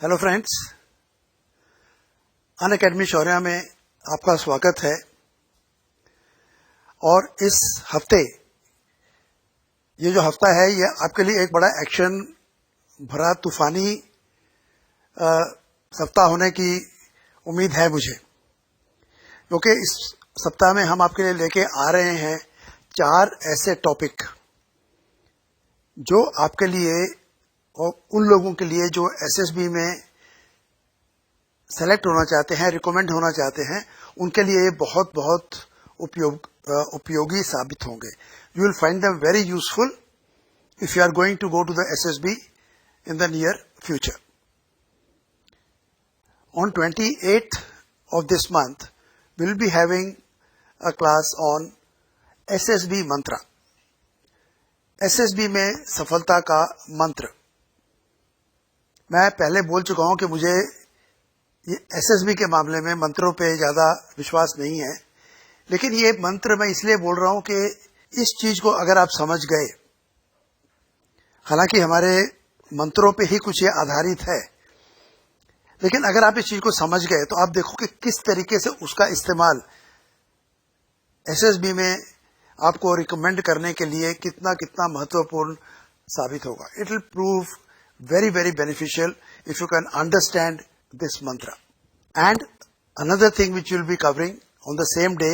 Hello friends, Unacademy Shaurya में आपका स्वागत है। और इस हफ्ते ये जो हफ्ता है ये आपके लिए एक बड़ा एक्शन भरा तूफानी सप्ताह होने की उम्मीद है मुझे, क्योंकि इस सप्ताह में हम आपके लिए लेके आ रहे हैं 4 ऐसे टॉपिक जो आपके लिए और उन लोगों के लिए जो एसएसबी में सेलेक्ट होना चाहते हैं, रिकमेंड होना चाहते हैं, उनके लिए बहुत बहुत उपयोगी साबित होंगे। You will find them very useful if you are going to go to the SSB in the near future. On 28th of this month, we will be having a class on SSB mantra. SSB में सफलता का मंत्र। मैं पहले बोल चुका हूं कि मुझे ये SSB के मामले में मंत्रों पे ज्यादा विश्वास नहीं है, लेकिन ये मंत्र मैं इसलिए बोल रहा हूं कि इस चीज को अगर आप समझ गए, हालांकि हमारे मंत्रों पे ही कुछ ये आधारित है, लेकिन अगर आप इस चीज को समझ गए तो आप देखो कि किस तरीके से उसका इस्तेमाल एसएसबी में आपको रिकमेंड करने के लिए कितना कितना महत्वपूर्ण साबित होगा। It will prove very very beneficial if you can understand this mantra. And another thing which will be covering on the same day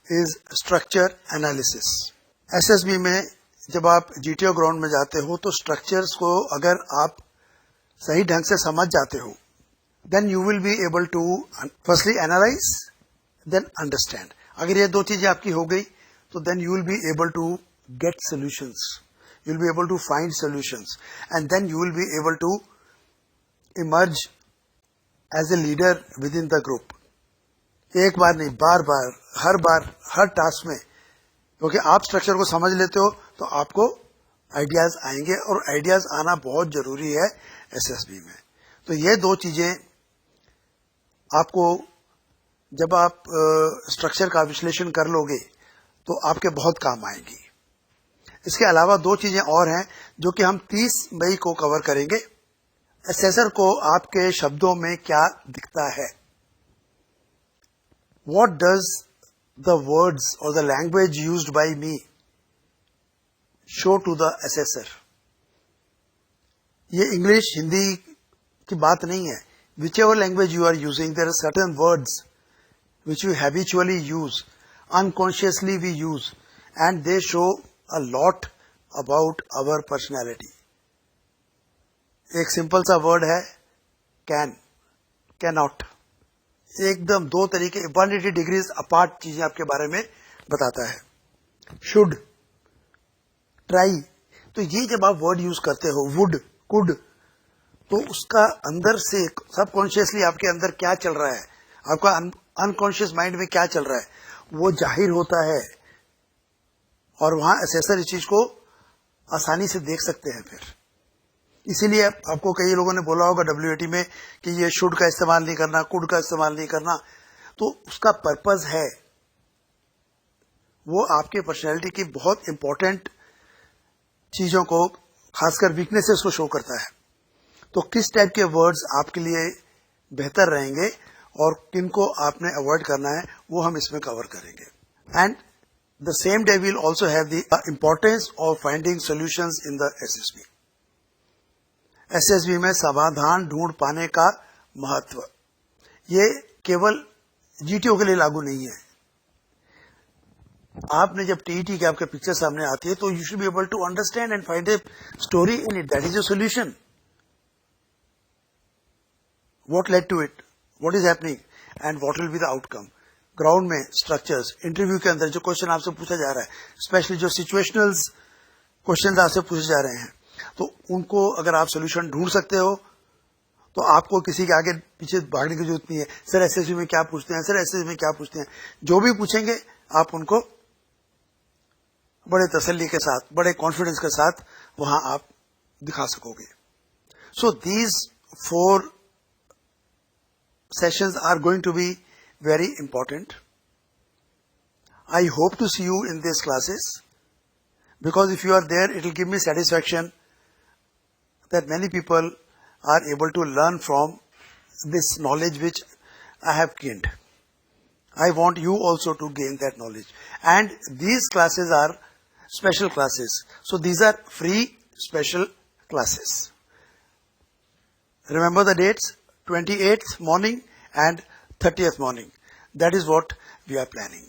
is structure analysis. SSB में जब आप जीटीओ ग्राउंड में जाते हो तो स्ट्रक्चर्स को अगर आप सही ढंग से समझ जाते हो, then you will be able to firstly analyse then understand. अगर ये 2 चीजें आपकी हो गई तो then you will be able to get solutions, you will be able to find solutions, and then you will be able to emerge as a leader within the group. एक बार नहीं, बार हर टास्क में, क्योंकि आप structure को समझ लेते हो तो आपको आइडियाज आएंगे, और आइडियाज आना बहुत जरूरी है एसएसबी में। तो ये 2 चीजें आपको जब आप स्ट्रक्चर का विश्लेषण कर लोगे तो आपके बहुत काम आएंगी। इसके अलावा 2 चीजें और हैं जो कि हम 30 मई को कवर करेंगे। एसेसर को आपके शब्दों में क्या दिखता है, व्हाट डज द वर्ड्स और the language used by me show to the assessor. ये इंग्लिश हिंदी की बात नहीं है। Whichever language you are using, there are certain words which you habitually use, unconsciously we use, and they show a lot about our personality. एक simple सा word है can, cannot. एकदम 2 तरीके 180 डिग्रीज अपार्ट चीजें आपके बारे में बताता है। शुड, ट्राई, तो ये जब आप वर्ड यूज करते हो, वुड, कुड, तो उसका अंदर से सबकॉन्शियसली आपके अंदर क्या चल रहा है, आपका अनकॉन्शियस माइंड में क्या चल रहा है, वो जाहिर होता है, और वहां असेसर इस चीज को आसानी से देख सकते हैं। फिर इसीलिए आपको कई लोगों ने बोला होगा WAT में कि ये शुड का इस्तेमाल नहीं करना, कुड का इस्तेमाल नहीं करना, तो उसका पर्पज है, वो आपके पर्सनैलिटी की बहुत इंपॉर्टेंट चीजों को, खासकर वीकनेसेस को शो करता है। तो किस टाइप के वर्ड्स आपके लिए बेहतर रहेंगे और किनको आपने अवॉइड करना है, वो हम इसमें कवर करेंगे। And the same day will also have the importance of finding solutions in the SSB. SSB में समाधान ढूंढ पाने का महत्व, ये केवल जीटीओ के लिए लागू नहीं है। आपने जब टीईटी की आपके पिक्चर सामने आती है तो you should be able to understand and find a story in it, that is a solution. What led to it, what is happening, and what will be the outcome. Ground में structures, interview के अंदर जो question आपसे पूछा जा रहा है, specially जो सिचुएशनल क्वेश्चन आपसे पूछे जा रहे हैं, तो उनको अगर आप सोल्यूशन ढूंढ सकते हो तो आपको किसी के आगे पीछे भागने की जरूरत नहीं है। सर एसएसबी में क्या पूछते हैं, सर एसएसबी में क्या पूछते हैं, जो भी पूछेंगे आप उनको बड़े तसल्ली के साथ, बड़े कॉन्फिडेंस के साथ वहां आप दिखा सकोगे। So these 4 sessions are going to be very important. I hope to see you in this classes, because if you are there, it will give me satisfaction that many people are able to learn from this knowledge which I have gained. I want you also to gain that knowledge. And these classes are special classes. So these are free special classes. Remember the dates, 28th morning and 30th morning. That is what we are planning.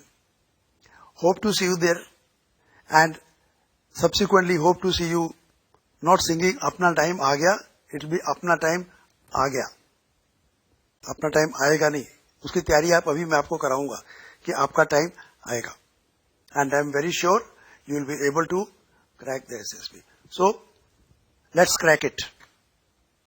Hope to see you there, and subsequently hope to see you not singing अपना time आ गया, it will be अपना time आ गया. अपना time आएगा नहीं, उसकी तैयारी आप अभी मैं आपको कराऊंगा कि आपका टाइम आएगा. And I am very sure you will be able to crack the SSB. So let's crack it.